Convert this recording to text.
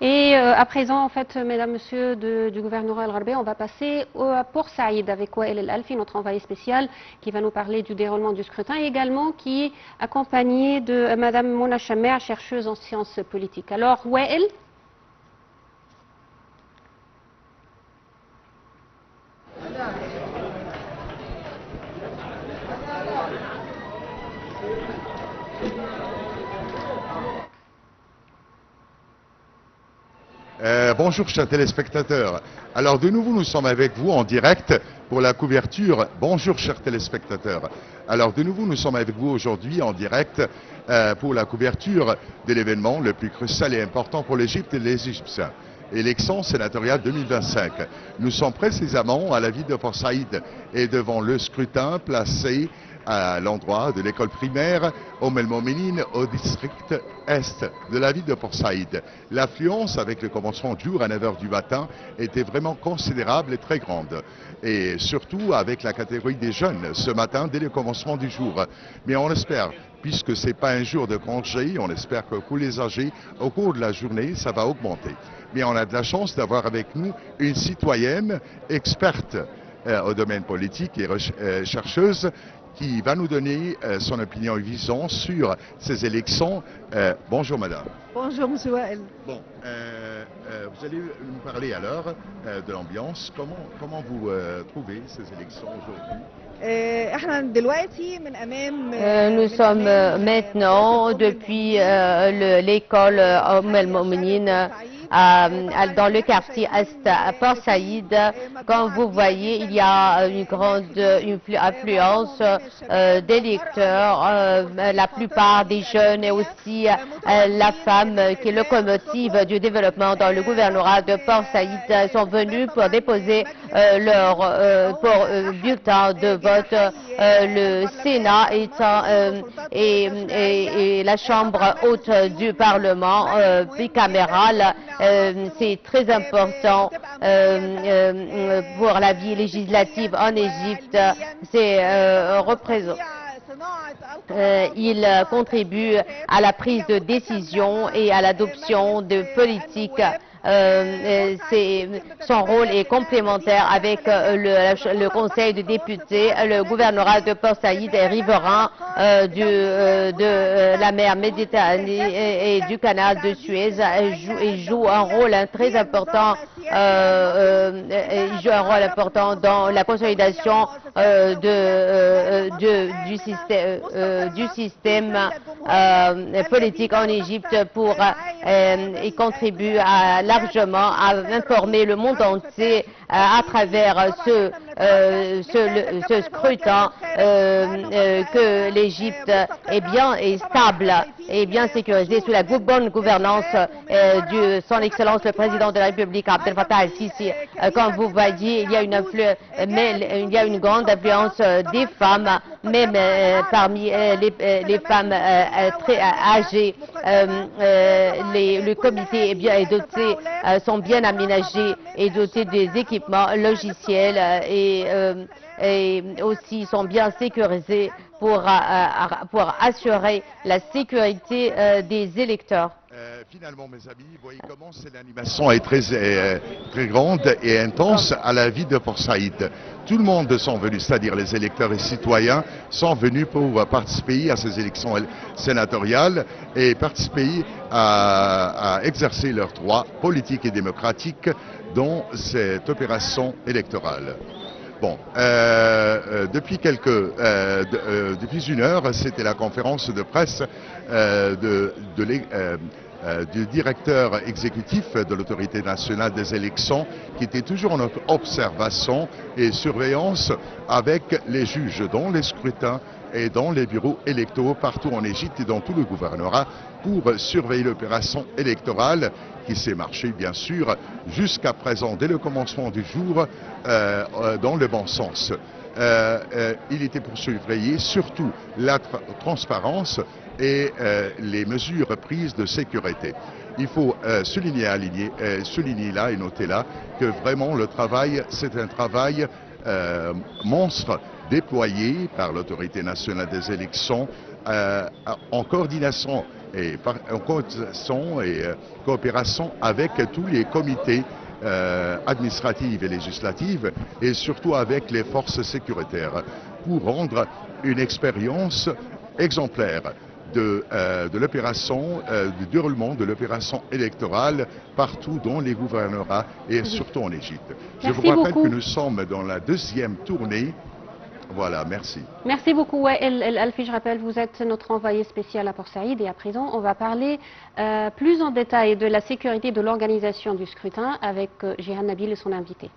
Et à présent, en fait, mesdames, messieurs du gouvernement El Gharbia, on va passer pour Saïd avec Wael El Alfi, notre envoyé spécial, qui va nous parler du déroulement du scrutin et également qui est accompagné de madame Mona Chamer, chercheuse en sciences politiques. Alors, Wael. Bonjour chers téléspectateurs. Alors de nouveau nous sommes avec vous en direct pour la couverture. Bonjour chers téléspectateurs. Alors de nouveau nous sommes avec vous aujourd'hui en direct pour la couverture de l'événement le plus crucial et important pour l'Égypte et les Égyptiens. Élection sénatoriale 2025. Nous sommes précisément à la ville de Port Saïd et devant le scrutin placé à l'endroit de l'école primaire El Mouminin au district est de la ville de Port Saïd. L'affluence avec le commencement du jour à 9 h du matin était vraiment considérable et très grande. Et surtout avec la catégorie des jeunes ce matin dès le commencement du jour. Mais on espère, puisque ce n'est pas un jour de congé, on espère que pour les âgés, au cours de la journée, ça va augmenter. Mais on a de la chance d'avoir avec nous une citoyenne experte au domaine politique et chercheuse qui va nous donner son opinion et vision sur ces élections. Bonjour madame. Bonjour monsieur Wael. Bon, vous allez nous parler alors de l'ambiance. Comment vous trouvez ces élections aujourd'hui? Nous sommes maintenant depuis l'école El Mouminin dans le quartier Est à Port Saïd. Comme vous voyez, il y a une grande affluence d'électeurs, la plupart des jeunes et aussi la femme qui est locomotive du développement dans le gouvernorat de Port Saïd sont venus pour déposer leur bulletin de vote. Le Sénat étant et la Chambre haute du Parlement bicaméral, c'est très important pour la vie législative en Égypte. C'est représente. Il contribue à la prise de décision et à l'adoption de politiques. Son rôle est complémentaire avec le Conseil de députés. Le gouvernorat de Port Saïd est riverain de la mer Méditerranée et du canal de Suez et joue un rôle très important. Il joue un rôle important dans la consolidation du système politique en Égypte et contribue largement à informer le monde entier à travers ce scrutin que l'Égypte est stable et bien sécurisée sous la bonne gouvernance de son Excellence le Président de la République Abdel Fattah el-Sisi. Comme vous voyez, il y a une grande influence des femmes, même parmi les femmes très âgées. Le comité est doté, sont bien aménagés et dotés des équipements logiciels et aussi sont bien sécurisés pour assurer la sécurité des électeurs. Finalement, mes amis, vous voyez comment l'animation est très grande et intense à la ville de Port Saïd. Tout le monde sont venus, c'est-à-dire les électeurs et citoyens, sont venus pour participer à ces élections sénatoriales et participer à exercer leurs droits politiques et démocratiques dans cette opération électorale. Bon, depuis une heure, c'était la conférence de presse du directeur exécutif de l'autorité nationale des élections qui était toujours en observation et surveillance avec les juges dans les scrutins et dans les bureaux électoraux partout en Égypte et dans tout le gouvernorat pour surveiller l'opération électorale qui s'est marchée bien sûr jusqu'à présent dès le commencement du jour dans le bon sens. Il était pour surveiller surtout la transparence et les mesures prises de sécurité. Il faut souligner là et noter là que vraiment le travail, c'est un travail monstre déployé par l'autorité nationale des élections en coordination en coopération avec tous les comités administratifs et législatifs et surtout avec les forces sécuritaires pour rendre une expérience exemplaire du déroulement de l'opération électorale partout dans les gouvernorats et surtout en Égypte. Je vous rappelle que nous sommes dans la deuxième tournée. Voilà, merci. Merci beaucoup, Wael El Alfi. Je rappelle, vous êtes notre envoyé spécial à Port Saïd et à présent, on va parler plus en détail de la sécurité de l'organisation du scrutin avec Jihan Nabil et son invité.